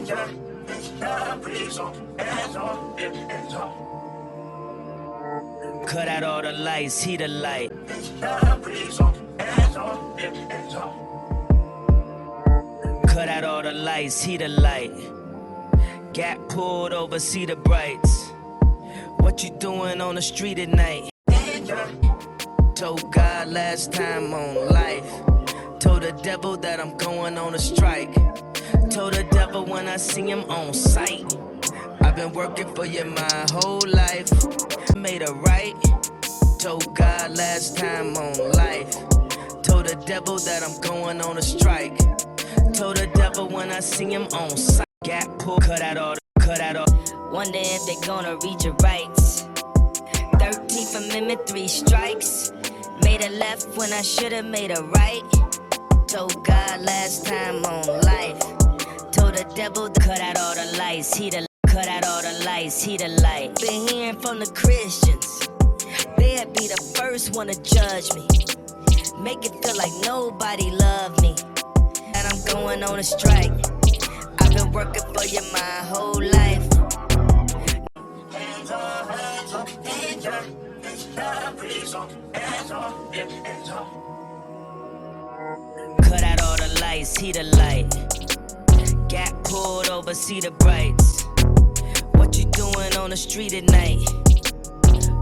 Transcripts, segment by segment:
Cut out all the lights, heat the light. Cut out all the lights, heat the light. Got pulled over, see the brights. What you doing on the street at night? Told God last time on life. Told the devil that I'm going on a strike. Told the devil when I see him on sight. I've been working for you my whole life. Made a right. Told God last time on life. Told the devil that I'm going on a strike. Told the devil when I see him on sight. Got pulled, cut out all. Wonder if they gonna read your rights. 13th Amendment, 3 strikes. Made a left when I should've made a right. Told God last time on life. Told the devil to cut out all the lights, heat the cut out all the lights, heat the light. Been hearing from the Christians, they'd be the first one to judge me. Make it feel like nobody loved me. And I'm going on a strike. I've been working for you my whole life. Cut out all the lights, heat the light. Got pulled over, see the brights. What you doing on the street at night?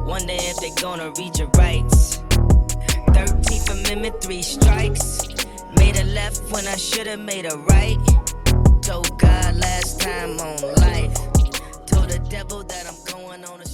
Wonder if they gonna read your rights. 13th Amendment, 3 strikes. Made a left when I should've made a right. Told God last time on life. Told the devil that I'm going on a